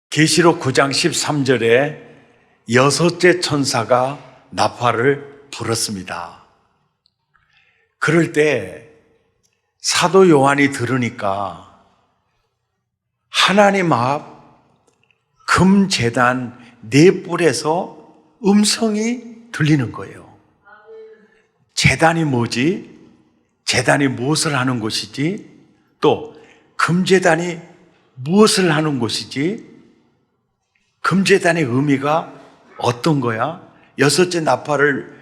계시록 9장 13절에 여섯째 천사가 나팔을 불었습니다. 그럴 때 사도 요한이 들으니까 하나님 앞 금제단 네 뿔에서 음성이 들리는 거예요. 제단이 뭐지? 제단이 무엇을 하는 곳이지? 또 금제단이 무엇을 하는 곳이지? 금제단의 의미가 어떤 거야? 여섯째 나팔을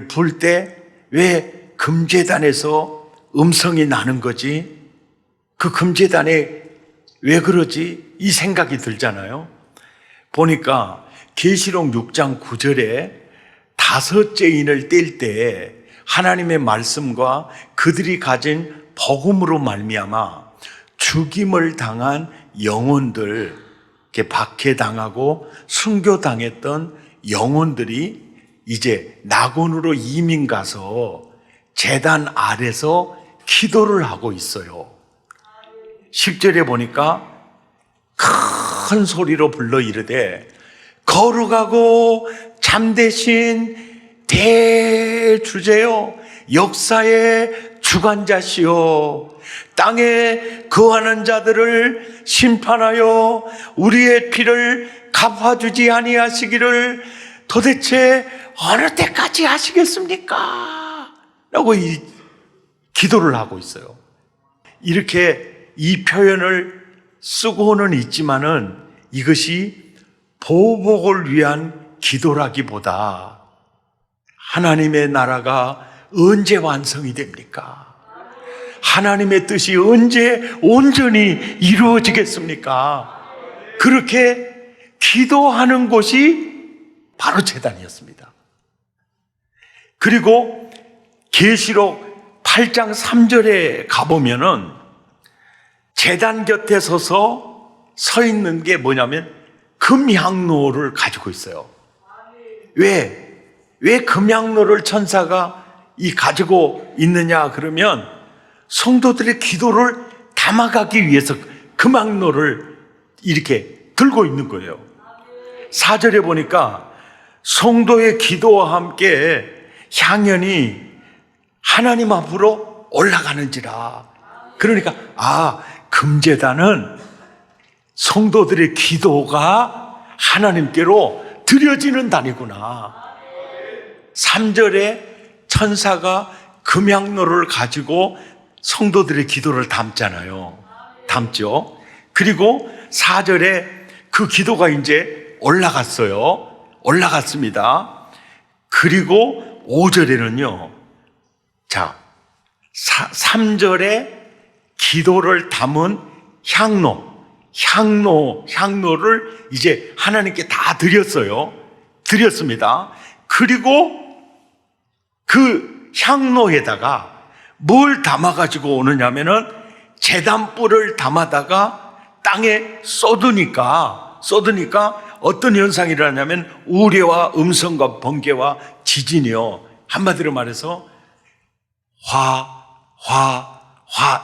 불 때 왜 금제단에서 음성이 나는 거지? 그 금제단에 왜 그러지? 이 생각이 들잖아요. 보니까 계시록 6장 9절에 다섯째 인을 뗄 때 하나님의 말씀과 그들이 가진 복음으로 말미암아 죽임을 당한 영혼들, 박해당하고 순교당했던 영혼들이 이제 낙원으로 이민 가서 제단 아래서 기도를 하고 있어요. 10절에 보니까 큰 소리로 불러 이르되 거룩하고 참되신 대주제요 역사의 주관자시요 땅에 거하는 자들을 심판하여 우리의 피를 갚아주지 아니하시기를 도대체 어느 때까지 하시겠습니까? 라고 이 기도를 하고 있어요. 이렇게 이 표현을 쓰고는 있지만은 이것이 보복을 위한 기도라기보다 하나님의 나라가 언제 완성이 됩니까? 하나님의 뜻이 언제 온전히 이루어지겠습니까? 그렇게 기도하는 곳이 바로 제단이었습니다. 그리고 계시록 8장 3절에 가보면은 제단 곁에 서 있는 게 뭐냐면 금향로를 가지고 있어요. 왜 금향로를 천사가 가지고 있느냐 그러면 성도들의 기도를 담아가기 위해서 금향로를 이렇게 들고 있는 거예요. 4절에 보니까 성도의 기도와 함께 향연이 하나님 앞으로 올라가는지라. 그러니까 금제단은 성도들의 기도가 하나님께로 드려지는 단이구나. 3절에 천사가 금향로를 가지고 성도들의 기도를 담잖아요. 담죠. 그리고 4절에 그 기도가 이제 올라갔어요. 올라갔습니다. 그리고 5절에는요. 3절에 기도를 담은 향로를 이제 하나님께 다 드렸습니다. 그리고 그 향로에다가 뭘 담아가지고 오느냐면은 제단뿔을 담아다가 땅에 쏟으니까 어떤 현상이 일어나냐면 우레와 음성과 번개와 지진이요. 한마디로 말해서 화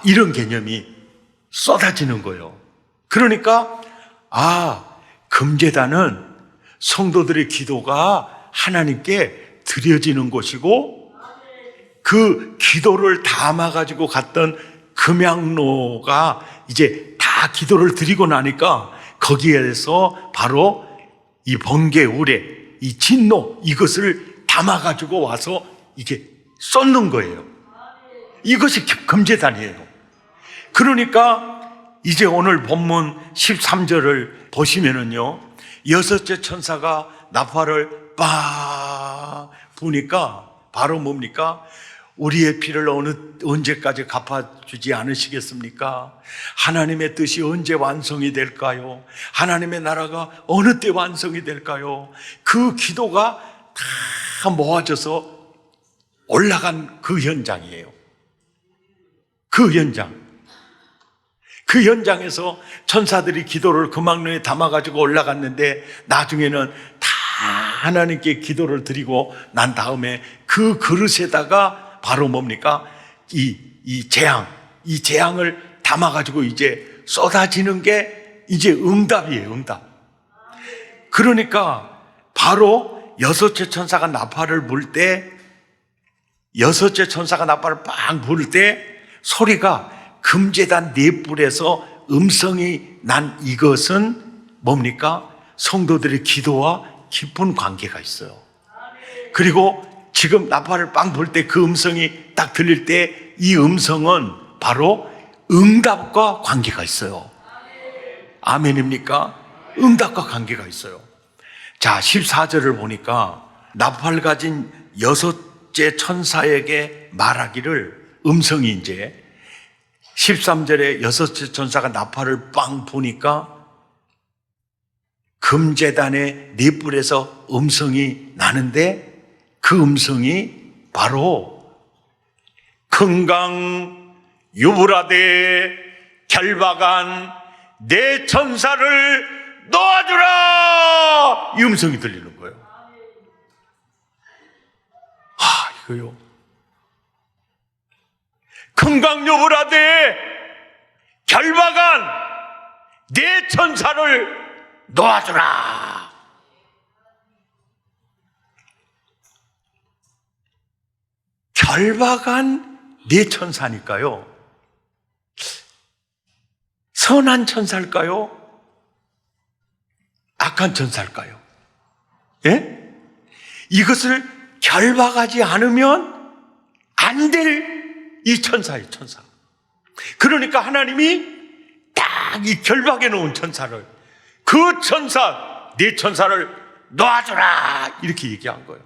이런 개념이 쏟아지는 거예요. 그러니까 금제단은 성도들의 기도가 하나님께 드려지는 곳이고 그 기도를 담아가지고 갔던 금향로가 이제 다 기도를 드리고 나니까 거기에서 바로 이 번개, 우레, 이 진노 이것을 담아가지고 와서 이게 쏟는 거예요. 이것이 금제단이에요. 그러니까 이제 오늘 본문 13절을 보시면은요, 여섯째 천사가 나팔을 빡 부니까 바로 뭡니까? 우리의 피를 언제까지 갚아주지 않으시겠습니까? 하나님의 뜻이 언제 완성이 될까요? 하나님의 나라가 어느 때 완성이 될까요? 그 기도가 다 모아져서 올라간 그 현장이에요. 그 현장에서 천사들이 기도를 금학로에 담아가지고 올라갔는데 나중에는 다 하나님께 기도를 드리고 난 다음에 그 그릇에다가 바로 뭡니까? 이 재앙을 담아가지고 이제 쏟아지는 게 이제 응답이에요, 응답. 그러니까 바로 여섯째 천사가 나팔을 불 때, 여섯째 천사가 나팔을 빵 불 때 소리가 금제단 네 뿔에서 음성이 난 이것은 뭡니까? 성도들의 기도와 깊은 관계가 있어요. 그리고 지금 나팔을 빵 불 때 그 음성이 딱 들릴 때 이 음성은 바로 응답과 관계가 있어요. 아멘입니까? 응답과 관계가 있어요. 자, 14절을 보니까 나팔 가진 여섯째 천사에게 말하기를, 음성이 이제 13절에 여섯째 천사가 나팔을 빵 부니까 금제단의 네 뿔에서 음성이 나는데 그 음성이 바로 금강 유브라데 결박한 내 천사를 놓아주라, 이 음성이 들리는 거예요. 이거요. 금강 유브라데 결박한 내 천사를 놓아주라. 결박한 네 천사니까요. 선한 천사일까요? 악한 천사일까요? 예? 이것을 결박하지 않으면 안 될 이 천사예요, 천사. 그러니까 하나님이 딱 이 결박해 놓은 천사를, 그 천사, 네 천사를 놓아주라, 이렇게 얘기한 거예요.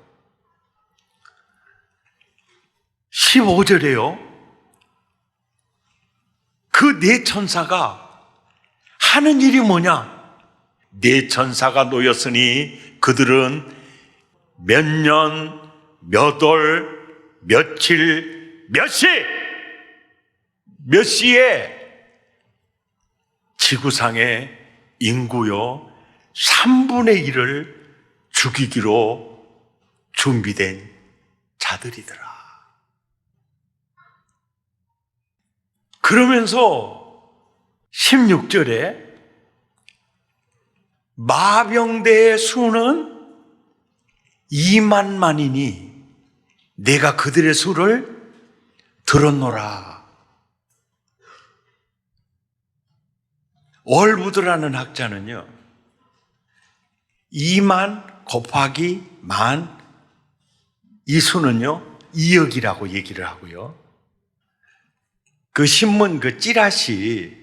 15절에요. 그 네 천사가 하는 일이 뭐냐? 네 천사가 놓였으니 그들은 몇 년, 몇 월, 며칠, 몇 시, 몇 시에 지구상의 인구요 3분의 1을 죽이기로 준비된 자들이더라. 그러면서 16절에 마병대의 수는 2만만이니 내가 그들의 수를 들었노라. 월부드라는 학자는요, 2만 곱하기 만, 이 수는요 2억이라고 얘기를 하고요. 그 신문 그 찌라시에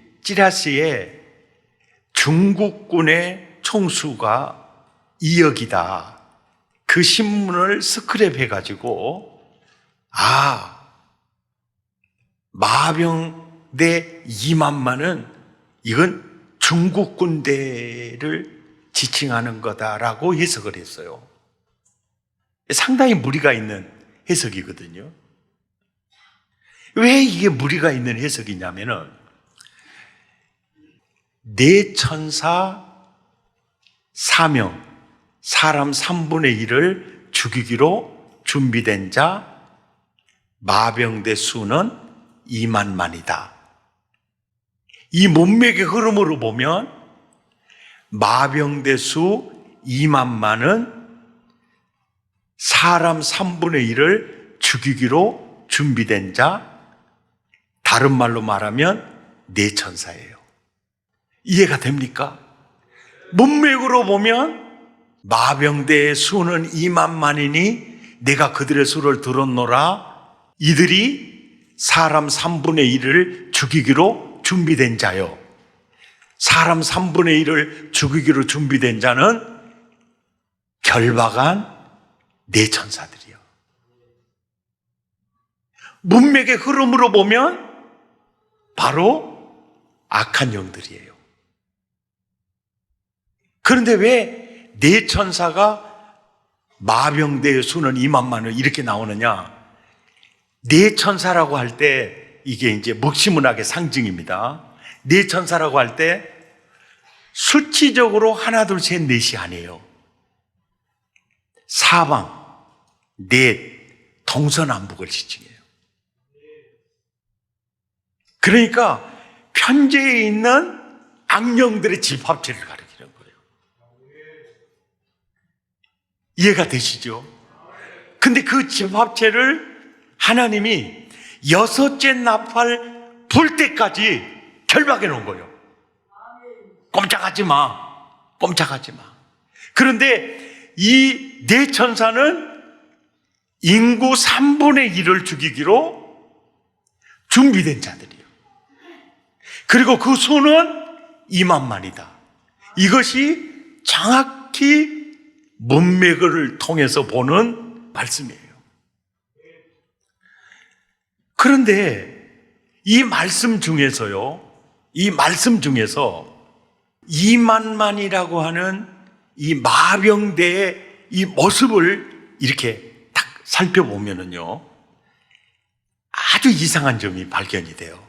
중국군의 총수가 2억이다. 그 신문을 스크랩 해가지고, 마병대 2만만은 이건 중국 군대를 지칭하는 거다라고 해석을 했어요. 상당히 무리가 있는 해석이거든요. 왜 이게 무리가 있는 해석이냐면은, 네 천사 사명, 사람 3분의 1을 죽이기로 준비된 자 마병대 수는 2만만이다. 이 문맥의 흐름으로 보면 마병대 수 2만만은 사람 3분의 1을 죽이기로 준비된 자, 다른 말로 말하면 네 천사예요. 이해가 됩니까? 문맥으로 보면 마병대의 수는 2만만이니 내가 그들의 수를 들었노라. 이들이 사람 3분의 1을 죽이기로 준비된 자요. 사람 3분의 1을 죽이기로 준비된 자는 결박한 네 천사들이요. 문맥의 흐름으로 보면 바로 악한 영들이에요. 그런데 왜 네 천사가 마병대의 수는 2만만을 이렇게 나오느냐? 네 천사라고 할 때 이게 이제 묵시문학의 상징입니다. 네 천사라고 할 때 수치적으로 하나, 둘, 셋, 넷이 아니에요. 사방, 넷, 동서남북을 지칭해요. 그러니까 편지에 있는 악령들의 집합체를 가리키는 거예요. 이해가 되시죠? 근데 그 집합체를 하나님이 여섯째 나팔 불 때까지 결박해 놓은 거예요. 꼼짝하지 마. 꼼짝하지 마. 그런데 이 네 천사는 인구 3분의 1을 죽이기로 준비된 자들이에요. 그리고 그 수는 2만만이다. 이것이 정확히 문맥을 통해서 보는 말씀이에요. 그런데 이 말씀 중에서 2만만이라고 하는 이 마병대의 이 모습을 이렇게 딱 살펴보면은요, 아주 이상한 점이 발견이 돼요.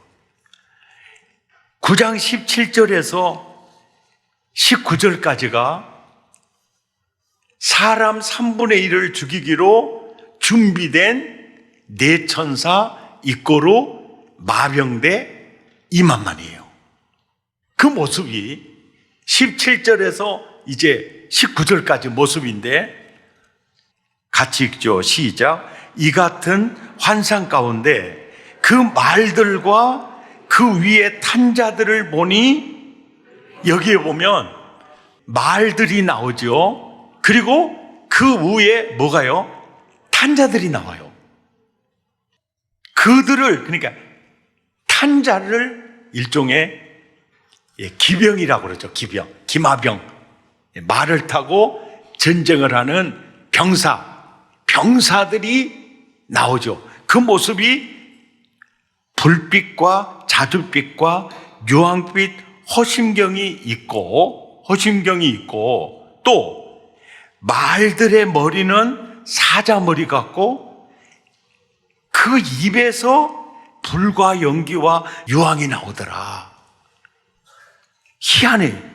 9장 17절에서 19절까지가 사람 3분의 1을 죽이기로 준비된 네 천사 이꼬르 마병대 2만만이에요. 그 모습이 17절에서 이제 19절까지 모습인데, 같이 읽죠. 시작. 이 같은 환상 가운데 그 말들과 그 위에 탄 자들을 보니, 여기에 보면 말들이 나오죠. 그리고 그 위에 뭐가요? 탄 자들이 나와요. 그들을, 그러니까 탄 자를 일종의 기병이라고 그러죠. 기병, 기마병, 말을 타고 전쟁을 하는 병사들이 나오죠. 그 모습이 불빛과 자줏빛과 유황빛 호심경이 있고 또 말들의 머리는 사자머리 같고 그 입에서 불과 연기와 유황이 나오더라. 희한해.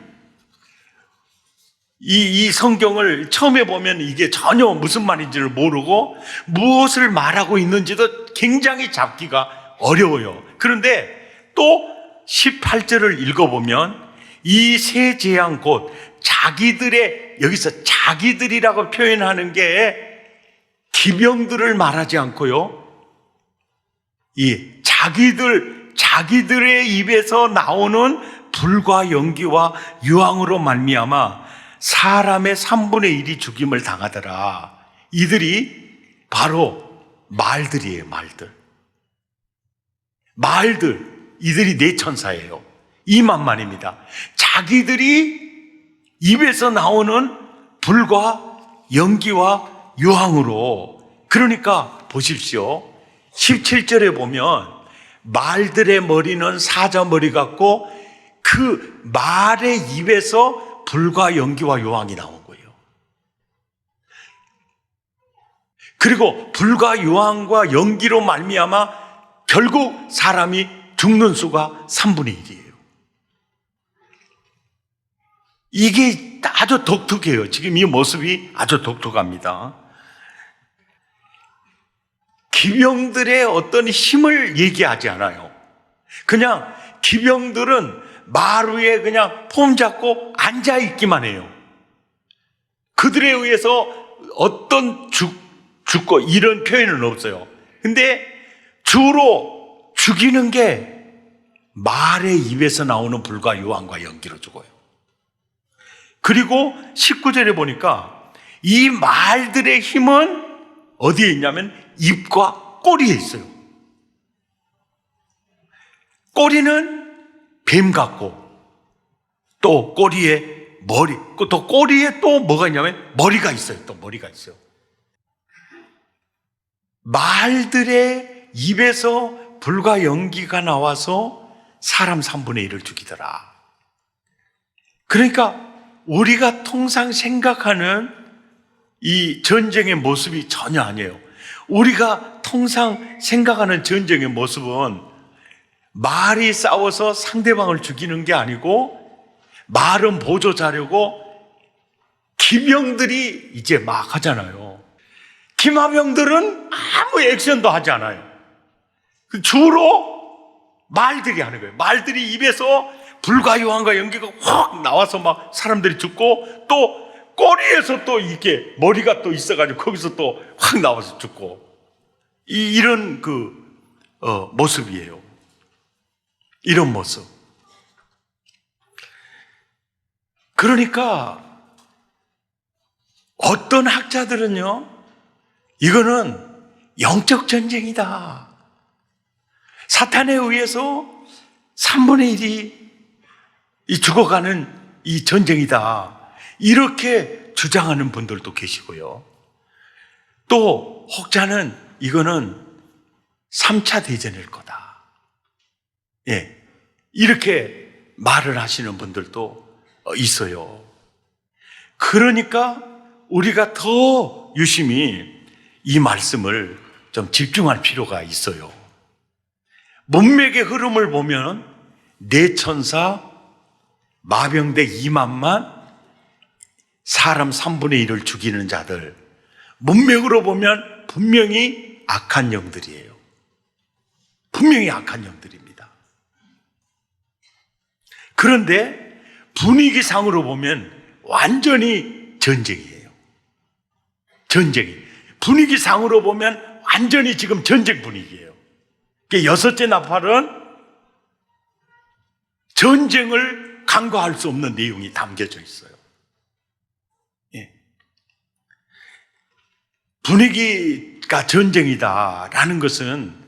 이 성경을 처음에 보면 이게 전혀 무슨 말인지를 모르고 무엇을 말하고 있는지도 굉장히 잡기가 어려워요. 그런데 또 18절을 읽어보면 이 세 재앙 곧 자기들의, 여기서 자기들이라고 표현하는 게 기병들을 말하지 않고요, 이 자기들의 입에서 나오는 불과 연기와 유황으로 말미암아 사람의 3분의 1이 죽임을 당하더라. 이들이 바로 말들이에요. 말들. 이들이 네 천사예요. 2만만입니다. 자기들이 입에서 나오는 불과 연기와 유황으로. 그러니까 보십시오. 17절에 보면 말들의 머리는 사자머리 같고 그 말의 입에서 불과 연기와 유황이 나온 거예요. 그리고 불과 유황과 연기로 말미암아 결국 사람이 죽는 수가 3분의 1이에요. 이게 아주 독특해요. 지금 이 모습이 아주 독특합니다. 기병들의 어떤 힘을 얘기하지 않아요. 그냥 기병들은 말 위에 그냥 폼 잡고 앉아 있기만 해요. 그들에 의해서 어떤 죽고 이런 표현은 없어요. 근데 주로 죽이는 게 말의 입에서 나오는 불과 유황과 연기로 죽어요. 그리고 19절에 보니까 이 말들의 힘은 어디에 있냐면 입과 꼬리에 있어요. 꼬리는 뱀 같고 또 꼬리에 머리, 또 꼬리에 또 뭐가 있냐면 머리가 있어요. 또 머리가 있어요. 말들의 입에서 불과 연기가 나와서 사람 3분의 1을 죽이더라. 그러니까 우리가 통상 생각하는 이 전쟁의 모습이 전혀 아니에요. 우리가 통상 생각하는 전쟁의 모습은 말이 싸워서 상대방을 죽이는 게 아니고 말은 보조자료고 기병들이 이제 막 하잖아요. 기마병들은 아무 액션도 하지 않아요. 주로 말들이 하는 거예요. 말들이 입에서 불과 연기가 확 나와서 막 사람들이 죽고, 또 꼬리에서 또 이게 머리가 또 있어가지고 거기서 또 확 나와서 죽고, 이런 모습이에요. 이런 모습. 그러니까 어떤 학자들은요, 이거는 영적 전쟁이다. 사탄에 의해서 3분의 1이 죽어가는 이 전쟁이다. 이렇게 주장하는 분들도 계시고요. 또 혹자는 이거는 3차 대전일 거다. 예, 이렇게 말을 하시는 분들도 있어요. 그러니까 우리가 더 유심히 이 말씀을 좀 집중할 필요가 있어요. 문맥의 흐름을 보면 내천사, 마병대 2만만, 사람 3분의 1을 죽이는 자들, 문맥으로 보면 분명히 악한 영들이에요. 분명히 악한 영들입니다. 그런데 분위기상으로 보면 완전히 전쟁이에요. 전쟁이. 분위기상으로 보면 완전히 지금 전쟁 분위기예요. 여섯째 나팔은 전쟁을 간과할 수 없는 내용이 담겨져 있어요. 예. 분위기가 전쟁이다라는 것은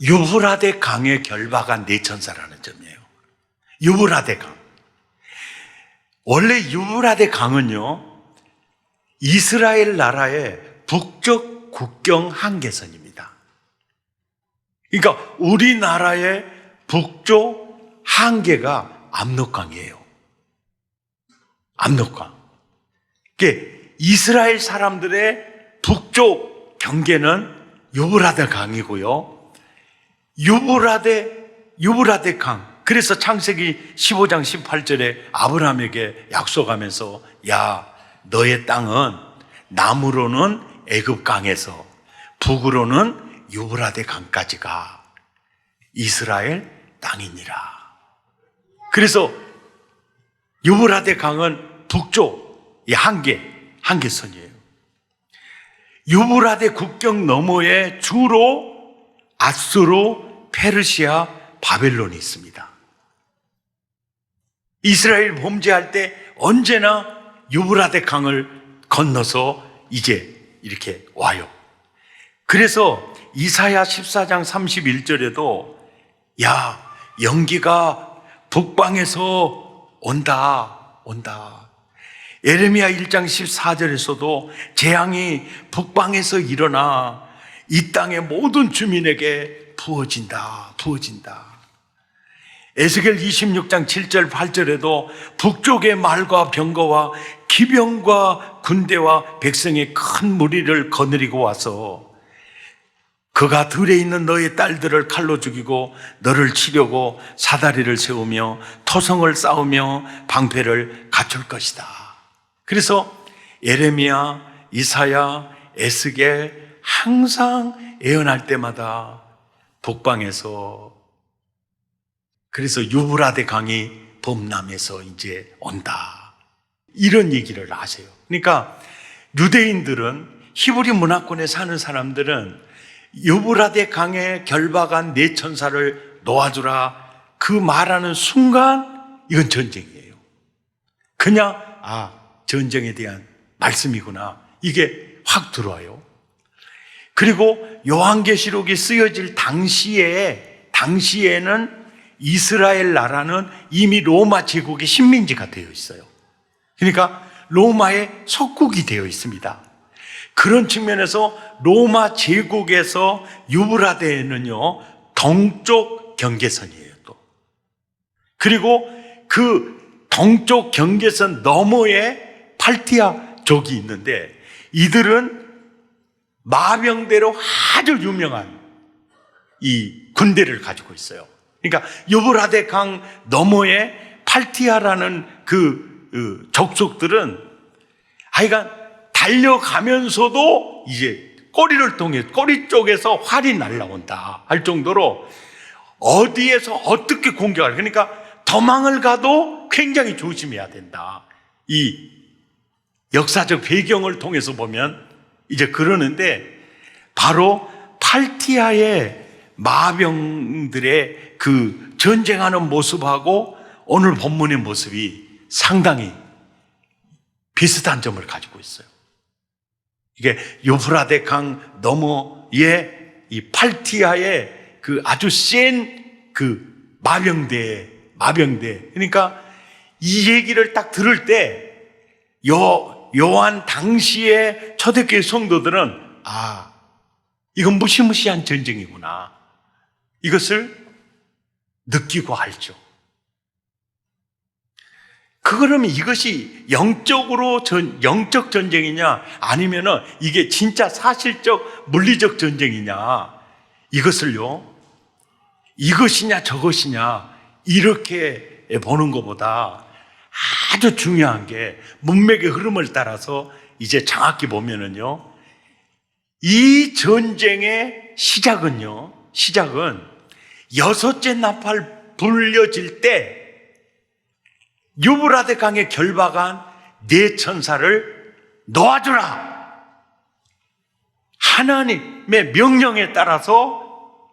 유브라데 강에 결박한 내천사라는 점이에요. 유브라데 강. 원래 유브라데 강은요, 이스라엘 나라의 북쪽 국경 한계선입니다. 그러니까 우리나라의 북쪽 한계가 압록강이에요. 압록강. 이스라엘 사람들의 북쪽 경계는 유브라데 강이고요. 유브라데 강. 그래서 창세기 15장 18절에 아브라함에게 약속하면서, 야, 너의 땅은 남으로는 애굽 강에서 북으로는 유브라데 강까지가 이스라엘 땅이니라. 그래서 유브라데 강은 북쪽의 한계선이에요. 유브라데 국경 너머에 주로 아수르, 페르시아, 바벨론이 있습니다. 이스라엘 범죄할 때 언제나 유브라데 강을 건너서 이제 이렇게 와요. 그래서 이사야 14장 31절에도 야, 연기가 북방에서 온다. 예레미야 1장 14절에서도 재앙이 북방에서 일어나 이 땅의 모든 주민에게 부어진다. 에스겔 26장 7절 8절에도 북쪽의 말과 병거와 기병과 군대와 백성의 큰 무리를 거느리고 와서 그가 들에 있는 너의 딸들을 칼로 죽이고 너를 치려고 사다리를 세우며 토성을 쌓으며 방패를 갖출 것이다. 그래서 예레미야, 이사야, 에스겔 항상 예언할 때마다 북방에서, 그래서 유브라데 강이 범람에서 이제 온다, 이런 얘기를 하세요. 그러니까 유대인들은, 히브리 문화권에 사는 사람들은 유브라데 강에 결박한 내천사를 놓아주라, 그 말하는 순간 이건 전쟁이에요. 그냥 전쟁에 대한 말씀이구나, 이게 확 들어와요. 그리고 요한계시록이 쓰여질 당시에는 이스라엘 나라는 이미 로마 제국의 식민지가 되어 있어요. 그러니까 로마의 속국이 되어 있습니다. 그런 측면에서 로마 제국에서 유브라데는요, 동쪽 경계선이에요, 또. 그리고 그 동쪽 경계선 너머에 팔티아족이 있는데, 이들은 마병대로 아주 유명한 이 군대를 가지고 있어요. 그러니까 유브라데 강 너머에 팔티아라는 그 족속들은 하여간 달려가면서도 이제 꼬리를 통해, 꼬리 쪽에서 활이 날라온다 할 정도로 어디에서 어떻게 공격할, 그러니까 도망을 가도 굉장히 조심해야 된다. 이 역사적 배경을 통해서 보면 이제 그러는데, 바로 팔티아의 마병들의 그 전쟁하는 모습하고 오늘 본문의 모습이 상당히 비슷한 점을 가지고 있어요. 이게 유프라데 강 너머에 이 팔티아의 그 아주 센 그 마병대, 그러니까 이 얘기를 딱 들을 때 요한 당시의 초대교회 성도들은 이건 무시무시한 전쟁이구나, 이것을 느끼고 알죠. 그러면 이것이 영적 전쟁이냐, 아니면은 이게 진짜 사실적 물리적 전쟁이냐, 이것을요, 이것이냐 저것이냐 이렇게 보는 것보다 아주 중요한 게, 문맥의 흐름을 따라서 이제 정확히 보면은요, 이 전쟁의 시작은 여섯째 나팔 불려질 때 유브라데 강에 결박한 네 천사를 놓아주라, 하나님의 명령에 따라서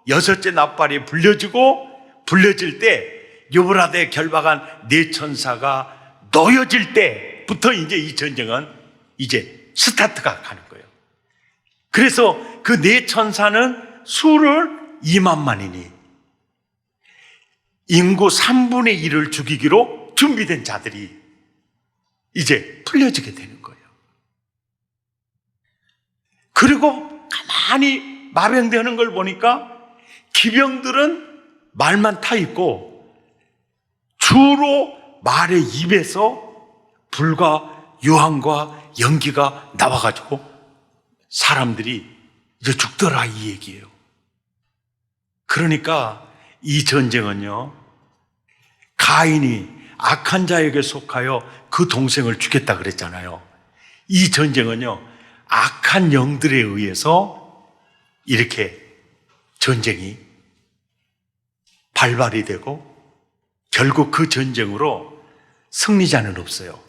여섯째 나팔이 불려질 때, 유브라데 결박한 네 천사가 놓여질 때부터 이제 이 전쟁은 이제 스타트가 가는 거예요. 그래서 그 네 천사는 수를 2만만이니 인구 3분의 1을 죽이기로 준비된 자들이 이제 풀려지게 되는 거예요. 그리고 가만히 마병되는 걸 보니까 기병들은 말만 타 있고 주로 말의 입에서 불과 유황과 연기가 나와가지고 사람들이 이제 죽더라, 이 얘기예요. 그러니까 이 전쟁은요, 가인이 악한 자에게 속하여 그 동생을 죽였다 그랬잖아요. 이 전쟁은요, 악한 영들에 의해서 이렇게 전쟁이 발발이 되고, 결국 그 전쟁으로 승리자는 없어요.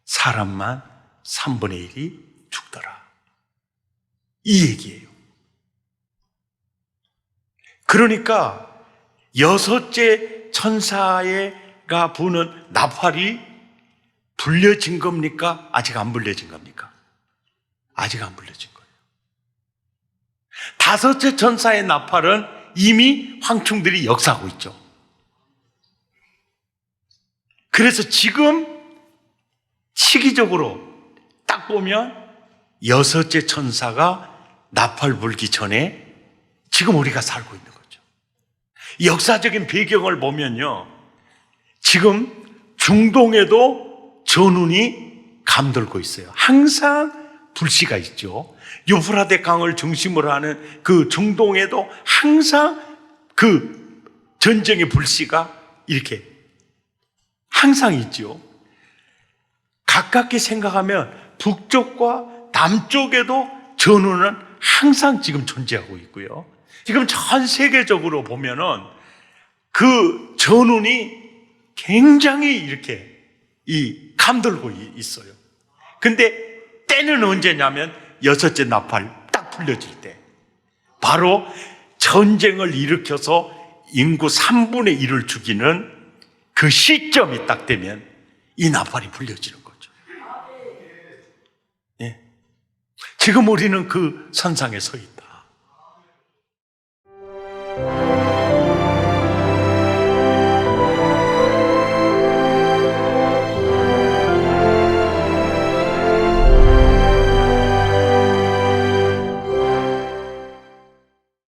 사람만 3분의 1이 죽더라, 이 얘기예요. 그러니까 여섯째 천사가 부는 나팔이 불려진 겁니까? 아직 안 불려진 겁니까? 아직 안 불려진 거예요. 다섯째 천사의 나팔은 이미 황충들이 역사하고 있죠. 그래서 지금 시기적으로 딱 보면 여섯째 천사가 나팔 불기 전에 지금 우리가 살고 있는 거죠. 역사적인 배경을 보면요, 지금 중동에도 전운이 감돌고 있어요. 항상 불씨가 있죠. 유프라데 강을 중심으로 하는 그 중동에도 항상 그 전쟁의 불씨가 이렇게 항상 있죠. 가깝게 생각하면 북쪽과 남쪽에도 전운은 항상 지금 존재하고 있고요. 지금 전 세계적으로 보면은 그 전운이 굉장히 이렇게 감돌고 있어요. 근데 때는 언제냐면 여섯째 나팔 딱 불려질 때, 바로 전쟁을 일으켜서 인구 3분의 1을 죽이는 그 시점이 딱 되면 이 나팔이 불려지는 거죠. 예. 지금 우리는 그 선상에 서 있다.